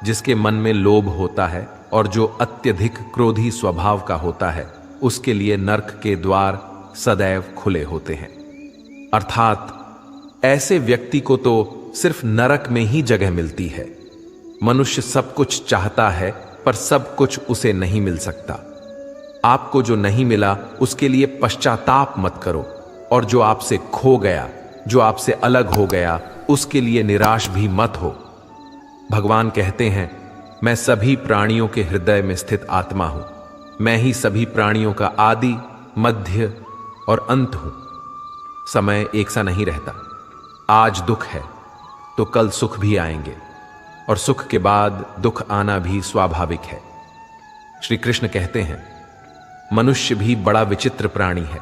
जिसके मन में लोभ होता है और जो अत्यधिक क्रोधी स्वभाव का होता है, उसके लिए नरक के द्वार सदैव खुले होते हैं। अर्थात ऐसे व्यक्ति को तो सिर्फ नरक में ही जगह मिलती है। मनुष्य सब कुछ चाहता है पर सब कुछ उसे नहीं मिल सकता। आपको जो नहीं मिला उसके लिए पश्चाताप मत करो, और जो आपसे खो गया, जो आपसे अलग हो गया, उसके लिए निराश भी मत हो। भगवान कहते हैं, मैं सभी प्राणियों के हृदय में स्थित आत्मा हूं। मैं ही सभी प्राणियों का आदि, मध्य और अंत हूं। समय एक सा नहीं रहता। आज दुख है तो कल सुख भी आएंगे, और सुख के बाद दुख आना भी स्वाभाविक है। श्री कृष्ण कहते हैं, मनुष्य भी बड़ा विचित्र प्राणी है।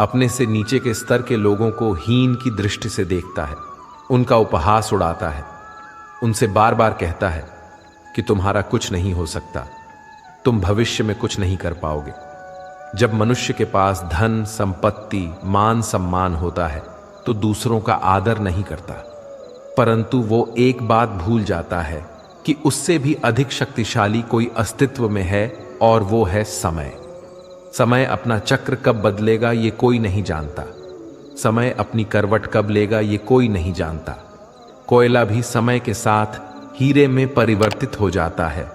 अपने से नीचे के स्तर के लोगों को हीन की दृष्टि से देखता है, उनका उपहास उड़ाता है, उनसे बार बार कहता है कि तुम्हारा कुछ नहीं हो सकता, तुम भविष्य में कुछ नहीं कर पाओगे। जब मनुष्य के पास धन, संपत्ति, मान सम्मान होता है तो दूसरों का आदर नहीं करता, परंतु वो एक बात भूल जाता है कि उससे भी अधिक शक्तिशाली कोई अस्तित्व में है, और वो है समय। समय अपना चक्र कब बदलेगा ये कोई नहीं जानता। समय अपनी करवट कब लेगा ये कोई नहीं जानता। कोयला भी समय के साथ हीरे में परिवर्तित हो जाता है।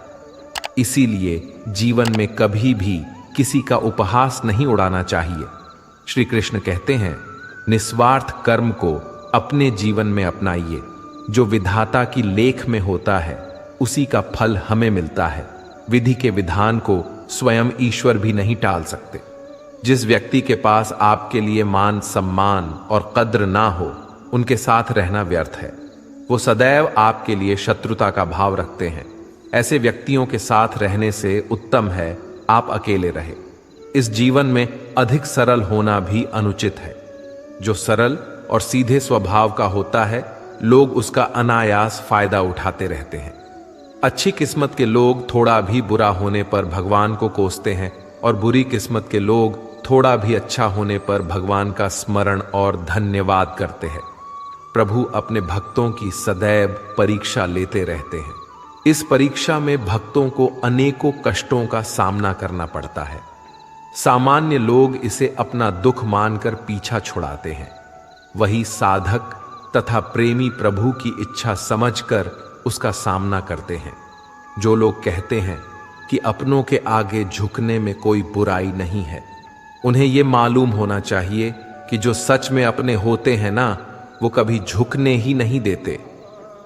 इसीलिए जीवन में कभी भी किसी का उपहास नहीं उड़ाना चाहिए। श्री कृष्ण कहते हैं, निस्वार्थ कर्म को अपने जीवन में अपनाइए। जो विधाता की लेख में होता है उसी का फल हमें मिलता है। विधि के विधान को स्वयं ईश्वर भी नहीं टाल सकते। जिस व्यक्ति के पास आपके लिए मान सम्मान और कद्र ना हो, उनके साथ रहना व्यर्थ है। वो सदैव आपके लिए शत्रुता का भाव रखते हैं। ऐसे व्यक्तियों के साथ रहने से उत्तम है आप अकेले रहे। इस जीवन में अधिक सरल होना भी अनुचित है। जो सरल और सीधे स्वभाव का होता है, लोग उसका अनायास फायदा उठाते रहते हैं। अच्छी किस्मत के लोग थोड़ा भी बुरा होने पर भगवान को कोसते हैं, और बुरी किस्मत के लोग थोड़ा भी अच्छा होने पर भगवान का स्मरण और धन्यवाद करते हैं। प्रभु अपने भक्तों की सदैव परीक्षा लेते रहते हैं। इस परीक्षा में भक्तों को अनेकों कष्टों का सामना करना पड़ता है। सामान्य लोग इसे अपना दुख मानकर पीछा छुड़ाते हैं। वही साधक तथा प्रेमी प्रभु की इच्छा समझकर उसका सामना करते हैं। जो लोग कहते हैं कि अपनों के आगे झुकने में कोई बुराई नहीं है, उन्हें यह मालूम होना चाहिए कि जो सच में अपने होते हैं ना, वो कभी झुकने ही नहीं देते।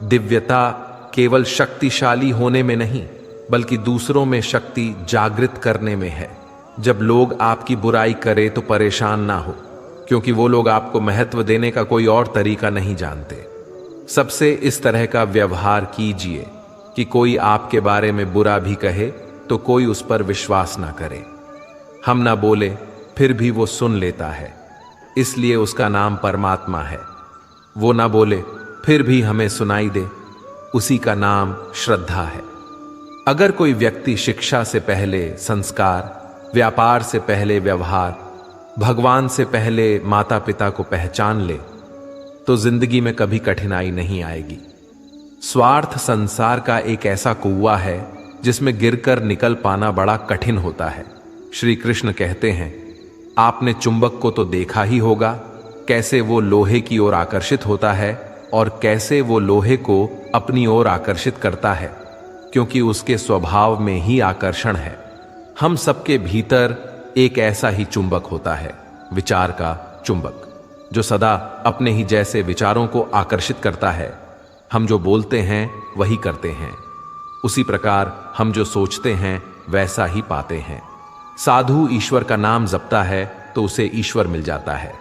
दिव्यता केवल शक्तिशाली होने में नहीं, बल्कि दूसरों में शक्ति जागृत करने में है। जब लोग आपकी बुराई करें तो परेशान ना हो, क्योंकि वो लोग आपको महत्व देने का कोई और तरीका नहीं जानते। सबसे इस तरह का व्यवहार कीजिए कि कोई आपके बारे में बुरा भी कहे तो कोई उस पर विश्वास ना करे। हम ना बोले फिर भी वो सुन लेता है, इसलिए उसका नाम परमात्मा है। वो ना बोले फिर भी हमें सुनाई दे, उसी का नाम श्रद्धा है। अगर कोई व्यक्ति शिक्षा से पहले संस्कार, व्यापार से पहले व्यवहार, भगवान से पहले माता पिता को पहचान ले, तो जिंदगी में कभी कठिनाई नहीं आएगी। स्वार्थ संसार का एक ऐसा कुआं है जिसमें गिरकर निकल पाना बड़ा कठिन होता है। श्री कृष्ण कहते हैं, आपने चुंबक को तो देखा ही होगा, कैसे वो लोहे की ओर आकर्षित होता है और कैसे वो लोहे को अपनी ओर आकर्षित करता है, क्योंकि उसके स्वभाव में ही आकर्षण है। हम सबके भीतर एक ऐसा ही चुंबक होता है, विचार का चुंबक, जो सदा अपने ही जैसे विचारों को आकर्षित करता है। हम जो बोलते हैं वही करते हैं। उसी प्रकार हम जो सोचते हैं वैसा ही पाते हैं। साधु ईश्वर का नाम जपता है तो उसे ईश्वर मिल जाता है,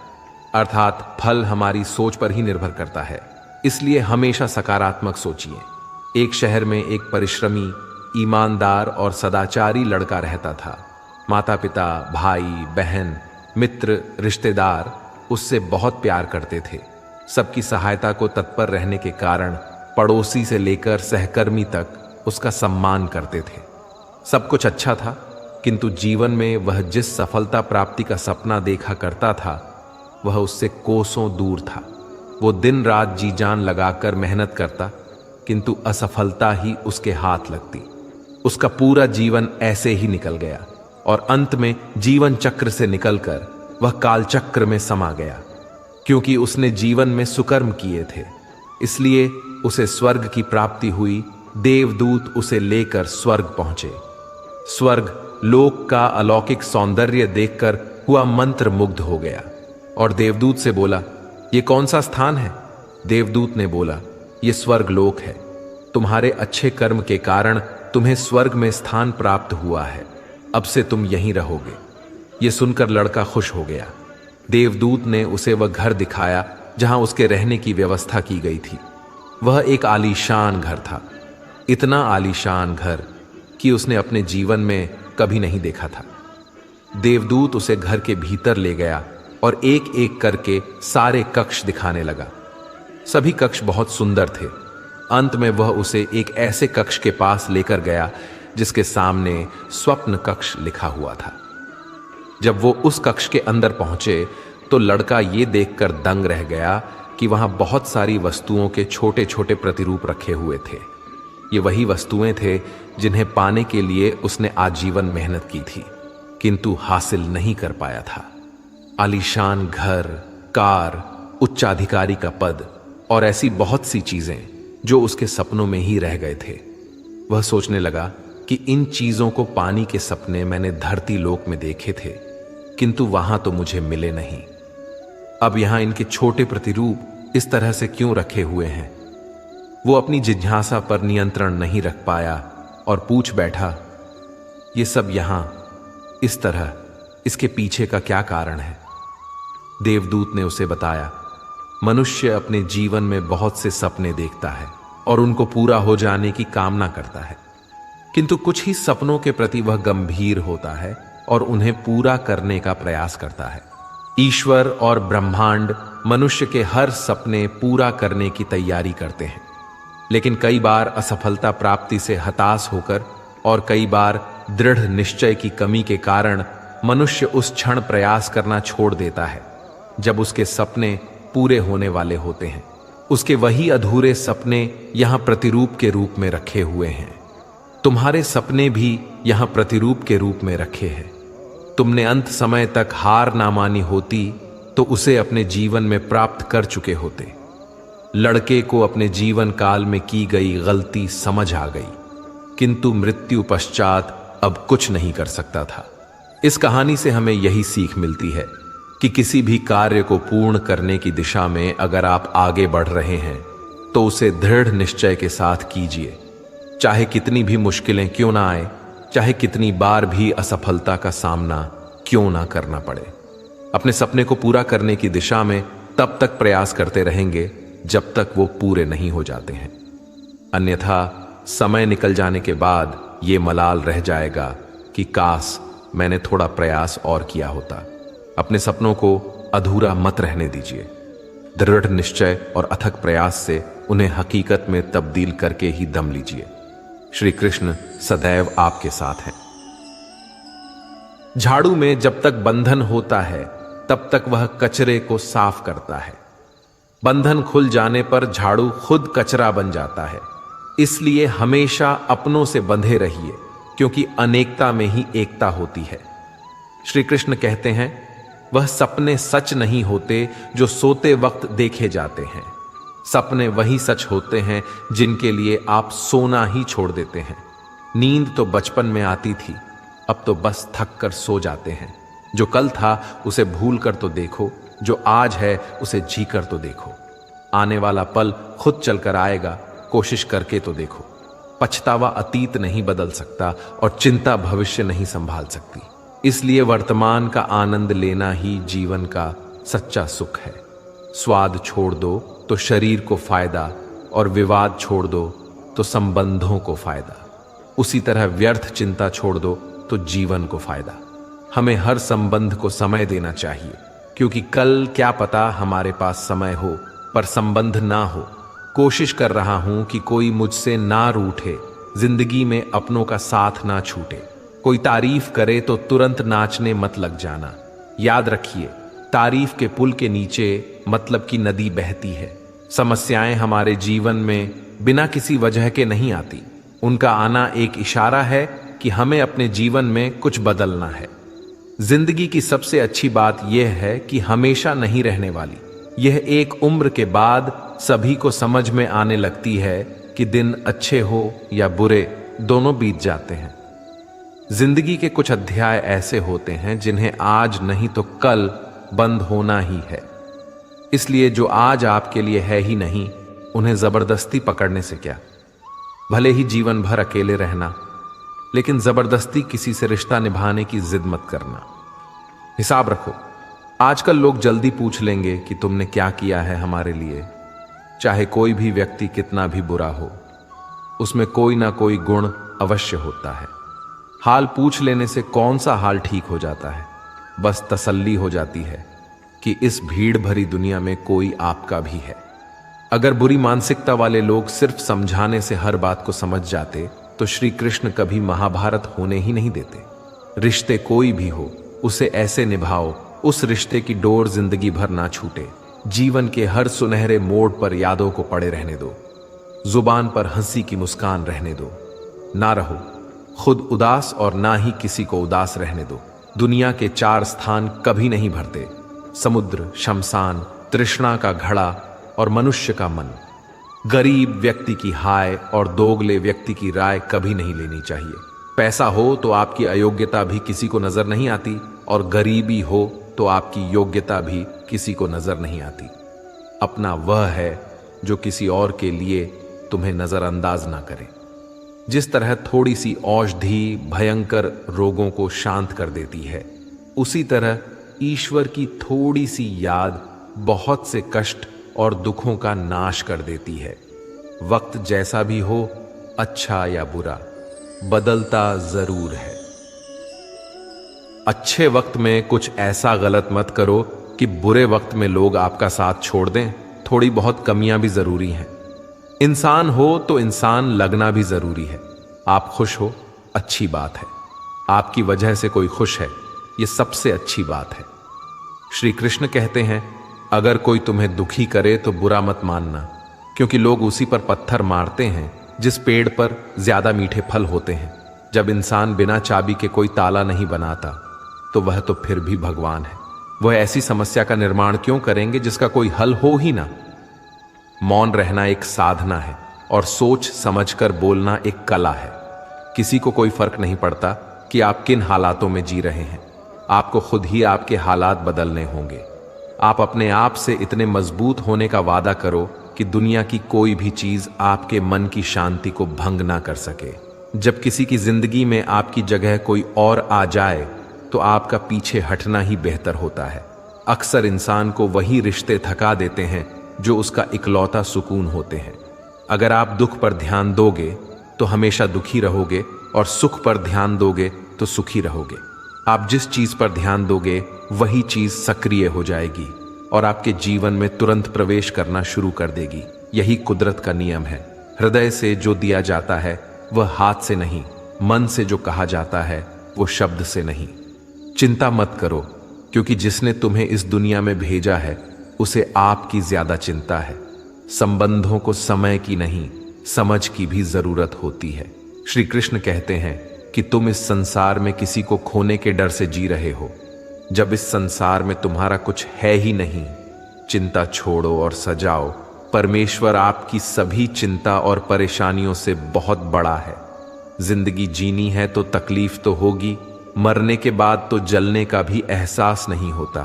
अर्थात फल हमारी सोच पर ही निर्भर करता है। इसलिए हमेशा सकारात्मक सोचिए। एक शहर में एक परिश्रमी, ईमानदार और सदाचारी लड़का रहता था। माता पिता, भाई बहन, मित्र, रिश्तेदार उससे बहुत प्यार करते थे। सबकी सहायता को तत्पर रहने के कारण पड़ोसी से लेकर सहकर्मी तक उसका सम्मान करते थे। सब कुछ अच्छा था, किंतु जीवन में वह जिस सफलता प्राप्ति का सपना देखा करता था, वह उससे कोसों दूर था। वो दिन रात जी जान लगाकर मेहनत करता, किंतु असफलता ही उसके हाथ लगती। उसका पूरा जीवन ऐसे ही निकल गया और अंत में जीवन चक्र से निकलकर वह कालचक्र में समा गया। क्योंकि उसने जीवन में सुकर्म किए थे, इसलिए उसे स्वर्ग की प्राप्ति हुई। देवदूत उसे लेकर स्वर्ग पहुंचे। स्वर्ग लोक का अलौकिक सौंदर्य देखकर हुआ मंत्र मुग्ध हो गया और देवदूत से बोला, ये कौन सा स्थान है? देवदूत ने बोला, ये स्वर्ग लोक है। तुम्हारे अच्छे कर्म के कारण तुम्हें स्वर्ग में स्थान प्राप्त हुआ है। अब से तुम यहीं रहोगे। ये सुनकर लड़का खुश हो गया। देवदूत ने उसे वह घर दिखाया जहां उसके रहने की व्यवस्था की गई थी। वह एक आलीशान घर था, इतना आलीशान घर कि उसने अपने जीवन में कभी नहीं देखा था। देवदूत उसे घर के भीतर ले गया और एक एक करके सारे कक्ष दिखाने लगा। सभी कक्ष बहुत सुंदर थे। अंत में वह उसे एक ऐसे कक्ष के पास लेकर गया जिसके सामने स्वप्न कक्ष लिखा हुआ था। जब वो उस कक्ष के अंदर पहुंचे तो लड़का ये देखकर दंग रह गया कि वहां बहुत सारी वस्तुओं के छोटे छोटे प्रतिरूप रखे हुए थे। ये वही वस्तुएं थे जिन्हें पाने के लिए उसने आजीवन मेहनत की थी, किंतु हासिल नहीं कर पाया था। आलीशान घर, कार, उच्चाधिकारी का पद और ऐसी बहुत सी चीजें जो उसके सपनों में ही रह गए थे। वह सोचने लगा कि इन चीजों को पाने के सपने मैंने धरती लोक में देखे थे, किंतु वहां तो मुझे मिले नहीं। अब यहां इनके छोटे प्रतिरूप इस तरह से क्यों रखे हुए हैं? वो अपनी जिज्ञासा पर नियंत्रण नहीं रख पाया और पूछ बैठा, ये सब यहां इस तरह, इसके पीछे का क्या कारण है? देवदूत ने उसे बताया, मनुष्य अपने जीवन में बहुत से सपने देखता है और उनको पूरा हो जाने की कामना करता है, किंतु कुछ ही सपनों के प्रति वह गंभीर होता है और उन्हें पूरा करने का प्रयास करता है। ईश्वर और ब्रह्मांड मनुष्य के हर सपने पूरा करने की तैयारी करते हैं, लेकिन कई बार असफलता प्राप्ति से हताश होकर और कई बार दृढ़ निश्चय की कमी के कारण मनुष्य उस क्षण प्रयास करना छोड़ देता है जब उसके सपने पूरे होने वाले होते हैं। उसके वही अधूरे सपने यहां प्रतिरूप के रूप में रखे हुए हैं। तुम्हारे सपने भी यहां प्रतिरूप के रूप में रखे हैं। तुमने अंत समय तक हार ना मानी होती तो उसे अपने जीवन में प्राप्त कर चुके होते। लड़के को अपने जीवन काल में की गई गलती समझ आ गई, किंतु मृत्यु पश्चात अब कुछ नहीं कर सकता था। इस कहानी से हमें यही सीख मिलती है कि किसी भी कार्य को पूर्ण करने की दिशा में अगर आप आगे बढ़ रहे हैं तो उसे दृढ़ निश्चय के साथ कीजिए, चाहे कितनी भी मुश्किलें क्यों ना आए, चाहे कितनी बार भी असफलता का सामना क्यों ना करना पड़े। अपने सपने को पूरा करने की दिशा में तब तक प्रयास करते रहेंगे जब तक वो पूरे नहीं हो जाते हैं, अन्यथा समय निकल जाने के बाद ये मलाल रह जाएगा कि काश मैंने थोड़ा प्रयास और किया होता। अपने सपनों को अधूरा मत रहने दीजिए। दृढ़ निश्चय और अथक प्रयास से उन्हें हकीकत में तब्दील करके ही दम लीजिए। श्री कृष्ण सदैव आपके साथ हैं। झाड़ू में जब तक बंधन होता है तब तक वह कचरे को साफ करता है। बंधन खुल जाने पर झाड़ू खुद कचरा बन जाता है। इसलिए हमेशा अपनों से बंधे रहिए, क्योंकि अनेकता में ही एकता होती है। श्री कृष्ण कहते हैं, वह सपने सच नहीं होते जो सोते वक्त देखे जाते हैं। सपने वही सच होते हैं जिनके लिए आप सोना ही छोड़ देते हैं। नींद तो बचपन में आती थी, अब तो बस थक कर सो जाते हैं। जो कल था उसे भूल कर तो देखो, जो आज है उसे जी कर तो देखो। आने वाला पल खुद चलकर आएगा, कोशिश करके तो देखो। पछतावा अतीत नहीं बदल सकता और चिंता भविष्य नहीं संभाल सकती। इसलिए वर्तमान का आनंद लेना ही जीवन का सच्चा सुख है। स्वाद छोड़ दो तो शरीर को फायदा, और विवाद छोड़ दो तो संबंधों को फायदा। उसी तरह व्यर्थ चिंता छोड़ दो तो जीवन को फायदा। हमें हर संबंध को समय देना चाहिए, क्योंकि कल क्या पता हमारे पास समय हो पर संबंध ना हो। कोशिश कर रहा हूं कि कोई मुझसे ना रूठे, जिंदगी में अपनों का साथ ना छूटे। कोई तारीफ करे तो तुरंत नाचने मत लग जाना। याद रखिए, तारीफ के पुल के नीचे मतलब की नदी बहती है। समस्याएं हमारे जीवन में बिना किसी वजह के नहीं आती। उनका आना एक इशारा है कि हमें अपने जीवन में कुछ बदलना है। जिंदगी की सबसे अच्छी बात यह है कि हमेशा नहीं रहने वाली। यह एक उम्र के बाद सभी को समझ में आने लगती है कि दिन अच्छे हो या बुरे, दोनों बीत जाते हैं। जिंदगी के कुछ अध्याय ऐसे होते हैं जिन्हें आज नहीं तो कल बंद होना ही है। इसलिए जो आज आपके लिए है ही नहीं, उन्हें जबरदस्ती पकड़ने से क्या। भले ही जीवन भर अकेले रहना, लेकिन जबरदस्ती किसी से रिश्ता निभाने की जिद मत करना। हिसाब रखो, आजकल लोग जल्दी पूछ लेंगे कि तुमने क्या किया है हमारे लिए। चाहे कोई भी व्यक्ति कितना भी बुरा हो, उसमें कोई ना कोई गुण अवश्य होता है। हाल पूछ लेने से कौन सा हाल ठीक हो जाता है। बस तसल्ली हो जाती है कि इस भीड़ भरी दुनिया में कोई आपका भी है। अगर बुरी मानसिकता वाले लोग सिर्फ समझाने से हर बात को समझ जाते तो श्री कृष्ण कभी महाभारत होने ही नहीं देते। रिश्ते कोई भी हो, उसे ऐसे निभाओ उस रिश्ते की डोर जिंदगी भर ना छूटे। जीवन के हर सुनहरे मोड़ पर यादों को पड़े रहने दो। जुबान पर हंसी की मुस्कान रहने दो। ना रहो खुद उदास और ना ही किसी को उदास रहने दो। दुनिया के 4 स्थान कभी नहीं भरते: समुद्र, शमशान, तृष्णा का घड़ा और मनुष्य का मन। गरीब व्यक्ति की हाय और दोगले व्यक्ति की राय कभी नहीं लेनी चाहिए। पैसा हो तो आपकी अयोग्यता भी किसी को नजर नहीं आती, और गरीबी हो तो आपकी योग्यता भी किसी को नजर नहीं आती। अपना वह है जो किसी और के लिए तुम्हें नजरअंदाज ना करे। जिस तरह थोड़ी सी औषधि भयंकर रोगों को शांत कर देती है, उसी तरह ईश्वर की थोड़ी सी याद बहुत से कष्ट और दुखों का नाश कर देती है। वक्त जैसा भी हो, अच्छा या बुरा, बदलता जरूर है। अच्छे वक्त में कुछ ऐसा गलत मत करो कि बुरे वक्त में लोग आपका साथ छोड़ दें। थोड़ी बहुत कमियां भी जरूरी हैं। इंसान हो तो इंसान लगना भी जरूरी है। आप खुश हो, अच्छी बात है। आपकी वजह से कोई खुश है, यह सबसे अच्छी बात है। श्री कृष्ण कहते हैं, अगर कोई तुम्हें दुखी करे तो बुरा मत मानना, क्योंकि लोग उसी पर पत्थर मारते हैं जिस पेड़ पर ज्यादा मीठे फल होते हैं। जब इंसान बिना चाबी के कोई ताला नहीं बनाता, तो वह तो फिर भी भगवान है। वह ऐसी समस्या का निर्माण क्यों करेंगे जिसका कोई हल हो ही ना। मौन रहना एक साधना है, और सोच समझकर बोलना एक कला है। किसी को कोई फर्क नहीं पड़ता कि आप किन हालातों में जी रहे हैं। आपको खुद ही आपके हालात बदलने होंगे। आप अपने आप से इतने मजबूत होने का वादा करो कि दुनिया की कोई भी चीज आपके मन की शांति को भंग ना कर सके। जब किसी की जिंदगी में आपकी जगह कोई और आ जाए, तो आपका पीछे हटना ही बेहतर होता है। अक्सर इंसान को वही रिश्ते थका देते हैं जो उसका इकलौता सुकून होते हैं। अगर आप दुख पर ध्यान दोगे तो हमेशा दुखी रहोगे, और सुख पर ध्यान दोगे तो सुखी रहोगे। आप जिस चीज पर ध्यान दोगे वही चीज सक्रिय हो जाएगी और आपके जीवन में तुरंत प्रवेश करना शुरू कर देगी। यही कुदरत का नियम है। हृदय से जो दिया जाता है वह हाथ से नहीं, मन से जो कहा जाता है वो शब्द से नहीं। चिंता मत करो, क्योंकि जिसने तुम्हें इस दुनिया में भेजा है उसे आपकी ज्यादा चिंता है। संबंधों को समय की नहीं, समझ की भी जरूरत होती है। श्री कृष्ण कहते हैं कि तुम इस संसार में किसी को खोने के डर से जी रहे हो। जब इस संसार में तुम्हारा कुछ है ही नहीं, चिंता छोड़ो और सजाओ। परमेश्वर आपकी सभी चिंता और परेशानियों से बहुत बड़ा है। जिंदगी जीनी है तो तकलीफ तो होगी, मरने के बाद तो जलने का भी एहसास नहीं होता।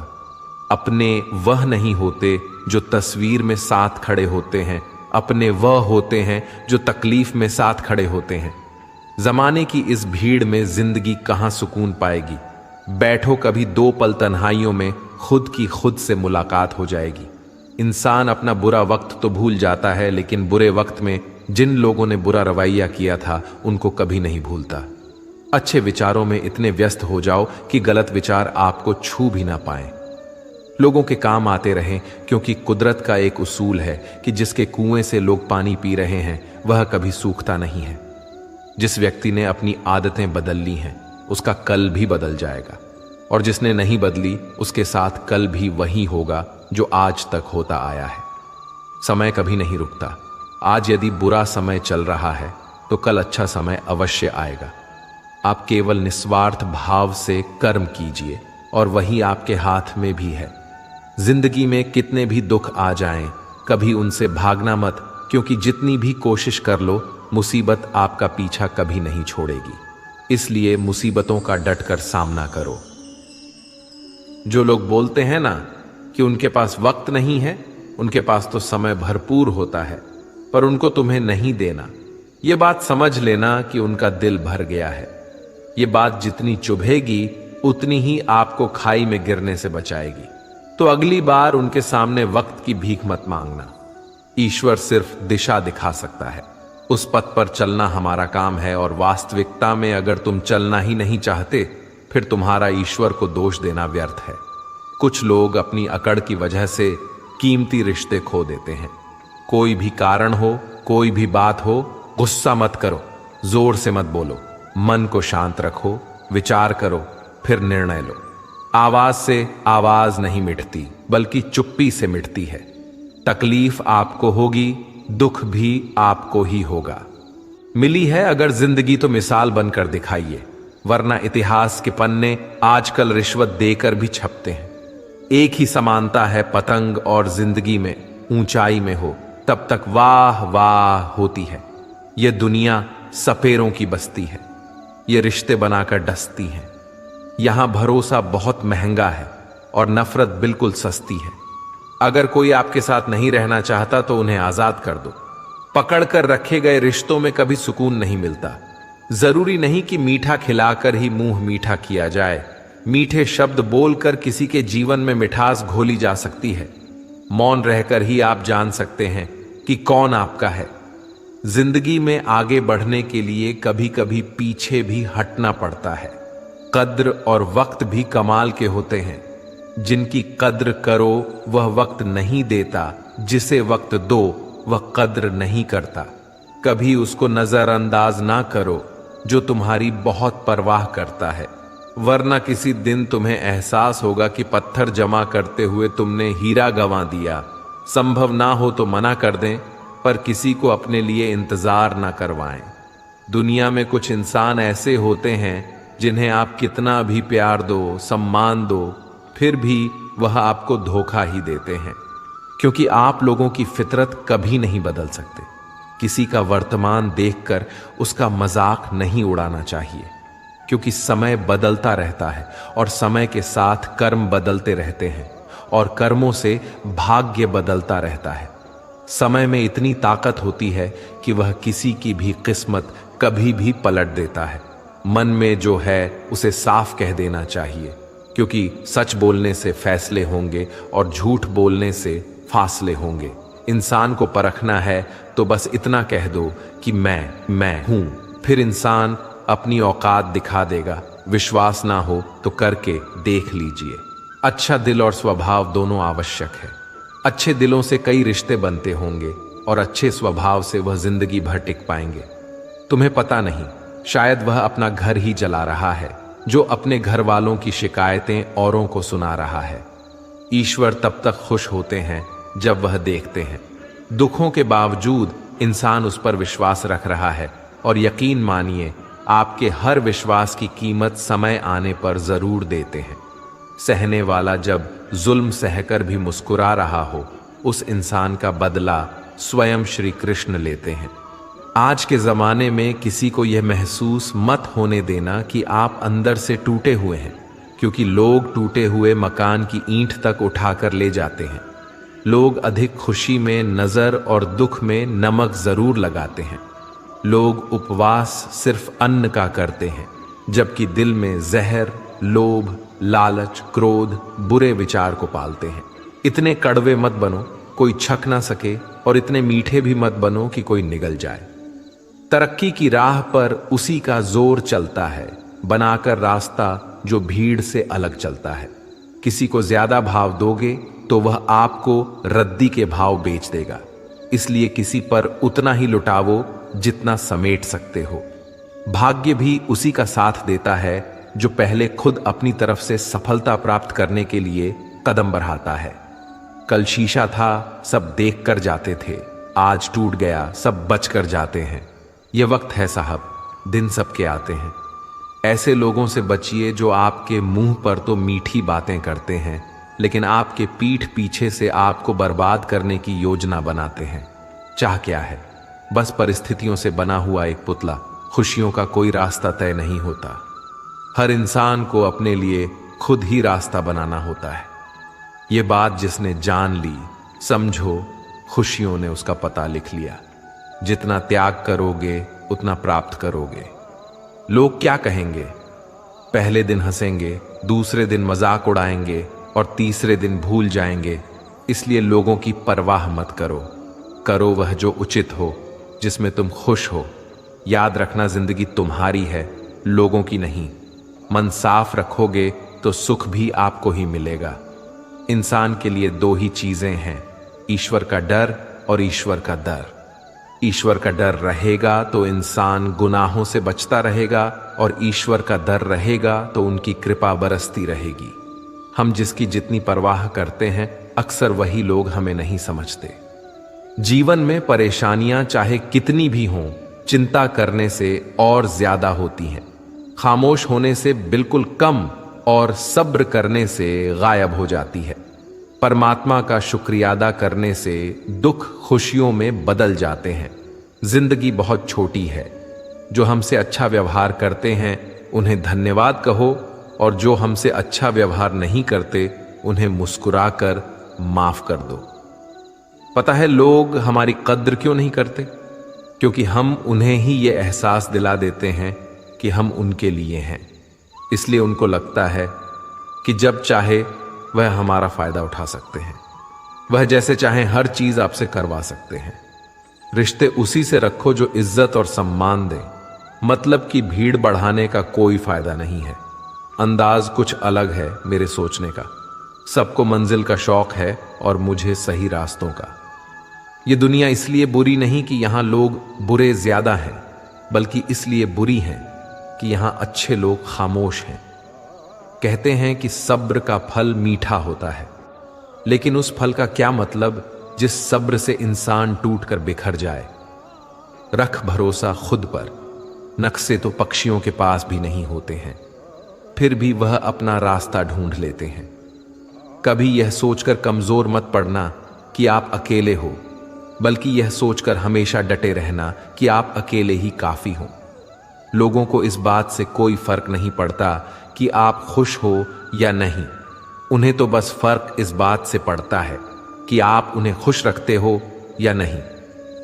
अपने वह नहीं होते जो तस्वीर में साथ खड़े होते हैं, अपने वह होते हैं जो तकलीफ में साथ खड़े होते हैं। जमाने की इस भीड़ में जिंदगी कहाँ सुकून पाएगी। बैठो कभी 2 पल तन्हाइयों में, खुद की खुद से मुलाकात हो जाएगी। इंसान अपना बुरा वक्त तो भूल जाता है, लेकिन बुरे वक्त में जिन लोगों ने बुरा रवैया किया था उनको कभी नहीं भूलता। अच्छे विचारों में इतने व्यस्त हो जाओ कि गलत विचार आपको छू भी ना पाएं। लोगों के काम आते रहें, क्योंकि कुदरत का एक उसूल है कि जिसके कुएं से लोग पानी पी रहे हैं वह कभी सूखता नहीं है। जिस व्यक्ति ने अपनी आदतें बदल ली हैं उसका कल भी बदल जाएगा, और जिसने नहीं बदली उसके साथ कल भी वही होगा जो आज तक होता आया है। समय कभी नहीं रुकता, आज यदि बुरा समय चल रहा है तो कल अच्छा समय अवश्य आएगा। आप केवल निस्वार्थ भाव से कर्म कीजिए और वही आपके हाथ में भी है। जिंदगी में कितने भी दुख आ जाएं, कभी उनसे भागना मत, क्योंकि जितनी भी कोशिश कर लो मुसीबत आपका पीछा कभी नहीं छोड़ेगी। इसलिए मुसीबतों का डटकर सामना करो। जो लोग बोलते हैं ना कि उनके पास वक्त नहीं है, उनके पास तो समय भरपूर होता है, पर उनको तुम्हें नहीं देना। ये बात समझ लेना कि उनका दिल भर गया है। ये बात जितनी चुभेगी उतनी ही आपको खाई में गिरने से बचाएगी। तो अगली बार उनके सामने वक्त की भीख मत मांगना। ईश्वर सिर्फ दिशा दिखा सकता है, उस पथ पर चलना हमारा काम है। और वास्तविकता में अगर तुम चलना ही नहीं चाहते, फिर तुम्हारा ईश्वर को दोष देना व्यर्थ है। कुछ लोग अपनी अकड़ की वजह से कीमती रिश्ते खो देते हैं। कोई भी कारण हो, कोई भी बात हो, गुस्सा मत करो, जोर से मत बोलो, मन को शांत रखो, विचार करो, फिर निर्णय लो। आवाज से आवाज नहीं मिटती, बल्कि चुप्पी से मिटती है। तकलीफ आपको होगी, दुख भी आपको ही होगा। मिली है अगर जिंदगी तो मिसाल बनकर दिखाइए, वरना इतिहास के पन्ने आजकल रिश्वत देकर भी छपते हैं। एक ही समानता है पतंग और जिंदगी में, ऊंचाई में हो तब तक वाह वाह होती है। यह दुनिया सपेरों की बस्ती है, ये रिश्ते बनाकर डसती हैं। यहां भरोसा बहुत महंगा है और नफरत बिल्कुल सस्ती है। अगर कोई आपके साथ नहीं रहना चाहता तो उन्हें आजाद कर दो। पकड़कर रखे गए रिश्तों में कभी सुकून नहीं मिलता। जरूरी नहीं कि मीठा खिलाकर ही मुंह मीठा किया जाए। मीठे शब्द बोलकर किसी के जीवन में मिठास घोली जा सकती है। मौन रहकर ही आप जान सकते हैं कि कौन आपका है। जिंदगी में आगे बढ़ने के लिए कभी कभी पीछे भी हटना पड़ता है। कद्र और वक्त भी कमाल के होते हैं। जिनकी कद्र करो वह वक्त नहीं देता, जिसे वक्त दो वह कद्र नहीं करता। कभी उसको नजरअंदाज ना करो जो तुम्हारी बहुत परवाह करता है, वरना किसी दिन तुम्हें एहसास होगा कि पत्थर जमा करते हुए तुमने हीरा गंवा दिया। संभव ना हो तो मना कर दें, पर किसी को अपने लिए इंतजार ना करवाएं। दुनिया में कुछ इंसान ऐसे होते हैं जिन्हें आप कितना भी प्यार दो, सम्मान दो, फिर भी वह आपको धोखा ही देते हैं, क्योंकि आप लोगों की फितरत कभी नहीं बदल सकते। किसी का वर्तमान देखकर उसका मजाक नहीं उड़ाना चाहिए, क्योंकि समय बदलता रहता है और समय के साथ कर्म बदलते रहते हैं और कर्मों से भाग्य बदलता रहता है। समय में इतनी ताकत होती है कि वह किसी की भी किस्मत कभी भी पलट देता है। मन में जो है उसे साफ कह देना चाहिए, क्योंकि सच बोलने से फैसले होंगे और झूठ बोलने से फासले होंगे। इंसान को परखना है तो बस इतना कह दो कि मैं हूं, फिर इंसान अपनी औकात दिखा देगा। विश्वास ना हो तो करके देख लीजिए। अच्छा दिल और स्वभाव दोनों आवश्यक है। अच्छे दिलों से कई रिश्ते बनते होंगे और अच्छे स्वभाव से वह जिंदगी भर टिक पाएंगे। तुम्हें पता नहीं, शायद वह अपना घर ही जला रहा है, जो अपने घर वालों की शिकायतें औरों को सुना रहा है। ईश्वर तब तक खुश होते हैं जब वह देखते हैं दुखों के बावजूद इंसान उस पर विश्वास रख रहा है। और यकीन मानिए, आपके हर विश्वास की कीमत समय आने पर जरूर देते हैं। सहने वाला जब जुल्म सहकर भी मुस्कुरा रहा हो, उस इंसान का बदला स्वयं श्री कृष्ण लेते हैं। आज के जमाने में किसी को यह महसूस मत होने देना कि आप अंदर से टूटे हुए हैं, क्योंकि लोग टूटे हुए मकान की ईंट तक उठाकर ले जाते हैं। लोग अधिक खुशी में नजर और दुख में नमक जरूर लगाते हैं। लोग उपवास सिर्फ अन्न का करते हैं, जबकि दिल में जहर, लोभ, लालच, क्रोध, बुरे विचार को पालते हैं। इतने कड़वे मत बनो कोई छक ना सके, और इतने मीठे भी मत बनो कि कोई निगल जाए। तरक्की की राह पर उसी का जोर चलता है, बनाकर रास्ता जो भीड़ से अलग चलता है। किसी को ज्यादा भाव दोगे तो वह आपको रद्दी के भाव बेच देगा। इसलिए किसी पर उतना ही लुटावो जितना समेट सकते हो। भाग्य भी उसी का साथ देता है जो पहले खुद अपनी तरफ से सफलता प्राप्त करने के लिए कदम बढ़ाता है। कल शीशा था, सब देख कर जाते थे, आज टूट गया, सब बच कर जाते हैं। ये वक्त है साहब, दिन सबके आते हैं। ऐसे लोगों से बचिए जो आपके मुंह पर तो मीठी बातें करते हैं, लेकिन आपके पीठ पीछे से आपको बर्बाद करने की योजना बनाते हैं। चाह क्या है? बस परिस्थितियों से बना हुआ एक पुतला। खुशियों का कोई रास्ता तय नहीं होता। हर इंसान को अपने लिए खुद ही रास्ता बनाना होता है। ये बात जिसने जान ली, समझो खुशियों ने उसका पता लिख लिया। जितना त्याग करोगे उतना प्राप्त करोगे। लोग क्या कहेंगे? पहले दिन हंसेंगे, दूसरे दिन मजाक उड़ाएंगे और तीसरे दिन भूल जाएंगे। इसलिए लोगों की परवाह मत करो। करो वह जो उचित हो, जिसमें तुम खुश हो। याद रखना, जिंदगी तुम्हारी है, लोगों की नहीं। मन साफ रखोगे तो सुख भी आपको ही मिलेगा। इंसान के लिए दो ही चीजें हैं, ईश्वर का डर और ईश्वर का दर। ईश्वर का डर रहेगा तो इंसान गुनाहों से बचता रहेगा, और ईश्वर का डर रहेगा तो उनकी कृपा बरसती रहेगी। हम जिसकी जितनी परवाह करते हैं, अक्सर वही लोग हमें नहीं समझते। जीवन में परेशानियां चाहे कितनी भी हों, चिंता करने से और ज्यादा होती हैं। खामोश होने से बिल्कुल कम और सब्र करने से गायब हो जाती है। परमात्मा का शुक्रिया अदा करने से दुख खुशियों में बदल जाते हैं। जिंदगी बहुत छोटी है। जो हमसे अच्छा व्यवहार करते हैं उन्हें धन्यवाद कहो, और जो हमसे अच्छा व्यवहार नहीं करते उन्हें मुस्कुराकर माफ कर दो। पता है लोग हमारी कद्र क्यों नहीं करते? क्योंकि हम उन्हें ही ये एहसास दिला देते हैं कि हम उनके लिए हैं। इसलिए उनको लगता है कि जब चाहे वह हमारा फायदा उठा सकते हैं। वह जैसे चाहें हर चीज आपसे करवा सकते हैं। रिश्ते उसी से रखो जो इज्जत और सम्मान दे। मतलब की भीड़ बढ़ाने का कोई फायदा नहीं है। अंदाज कुछ अलग है मेरे सोचने का। सबको मंजिल का शौक है और मुझे सही रास्तों का। ये दुनिया इसलिए बुरी नहीं कि यहां लोग बुरे ज्यादा हैं, बल्कि इसलिए बुरी हैं कि यहां अच्छे लोग खामोश हैं। कहते हैं कि सब्र का फल मीठा होता है, लेकिन उस फल का क्या मतलब जिस सब्र से इंसान टूटकर बिखर जाए। रख भरोसा खुद पर। नक्शे तो पक्षियों के पास भी नहीं होते हैं, फिर भी वह अपना रास्ता ढूंढ लेते हैं। कभी यह सोचकर कमजोर मत पड़ना कि आप अकेले हो, बल्कि यह सोचकर हमेशा डटे रहना कि आप अकेले ही काफी हो। लोगों को इस बात से कोई फर्क नहीं पड़ता कि आप खुश हो या नहीं। उन्हें तो बस फर्क इस बात से पड़ता है कि आप उन्हें खुश रखते हो या नहीं।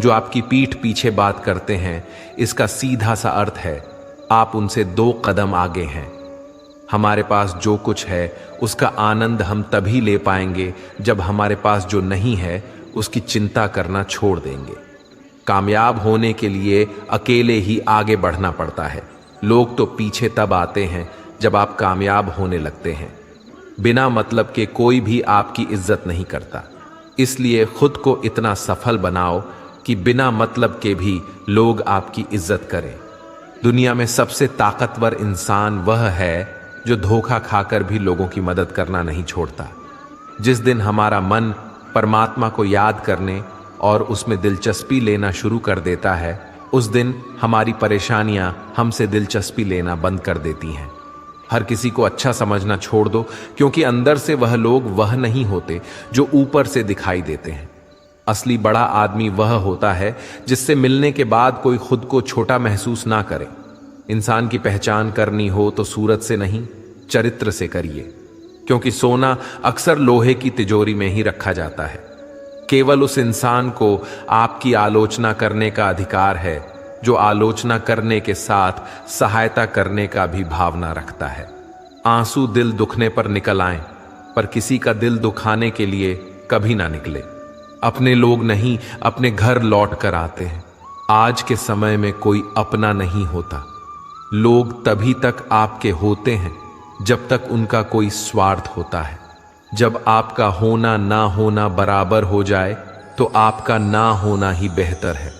जो आपकी पीठ पीछे बात करते हैं, इसका सीधा सा अर्थ है आप उनसे 2 कदम आगे हैं। हमारे पास जो कुछ है उसका आनंद हम तभी ले पाएंगे जब हमारे पास जो नहीं है उसकी चिंता करना छोड़ देंगे। कामयाब होने के लिए अकेले ही आगे बढ़ना पड़ता है। लोग तो पीछे तब आते हैं जब आप कामयाब होने लगते हैं। बिना मतलब के कोई भी आपकी इज्जत नहीं करता। इसलिए खुद को इतना सफल बनाओ कि बिना मतलब के भी लोग आपकी इज्जत करें। दुनिया में सबसे ताकतवर इंसान वह है जो धोखा खाकर भी लोगों की मदद करना नहीं छोड़ता। जिस दिन हमारा मन परमात्मा को याद करने और उसमें दिलचस्पी लेना शुरू कर देता है, उस दिन हमारी परेशानियां हमसे दिलचस्पी लेना बंद कर देती हैं। हर किसी को अच्छा समझना छोड़ दो, क्योंकि अंदर से वह लोग वह नहीं होते जो ऊपर से दिखाई देते हैं। असली बड़ा आदमी वह होता है जिससे मिलने के बाद कोई खुद को छोटा महसूस ना करे। इंसान की पहचान करनी हो तो सूरत से नहीं, चरित्र से करिए, क्योंकि सोना अक्सर लोहे की तिजोरी में ही रखा जाता है। केवल उस इंसान को आपकी आलोचना करने का अधिकार है जो आलोचना करने के साथ सहायता करने का भी भावना रखता है। आंसू दिल दुखने पर निकल आएं, पर किसी का दिल दुखाने के लिए कभी ना निकले। अपने लोग नहीं, अपने घर लौट कर आते हैं। आज के समय में कोई अपना नहीं होता। लोग तभी तक आपके होते हैं जब तक उनका कोई स्वार्थ होता है। जब आपका होना ना होना बराबर हो जाए तो आपका ना होना ही बेहतर है।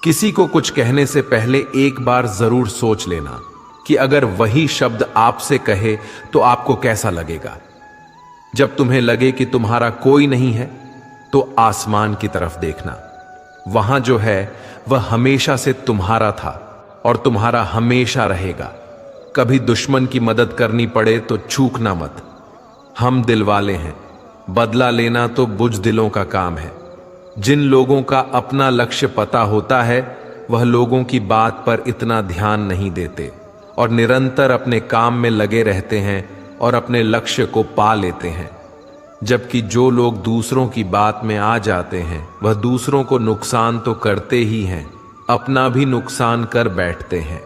किसी को कुछ कहने से पहले एक बार जरूर सोच लेना कि अगर वही शब्द आपसे कहे तो आपको कैसा लगेगा। जब तुम्हें लगे कि तुम्हारा कोई नहीं है, तो आसमान की तरफ देखना। वहां जो है वह हमेशा से तुम्हारा था और तुम्हारा हमेशा रहेगा। कभी दुश्मन की मदद करनी पड़े तो चूकना मत। हम दिल वाले हैं, बदला लेना तो बुज़दिलों का काम है। जिन लोगों का अपना लक्ष्य पता होता है वह लोगों की बात पर इतना ध्यान नहीं देते और निरंतर अपने काम में लगे रहते हैं और अपने लक्ष्य को पा लेते हैं। जबकि जो लोग दूसरों की बात में आ जाते हैं वह दूसरों को नुकसान तो करते ही हैं, अपना भी नुकसान कर बैठते हैं।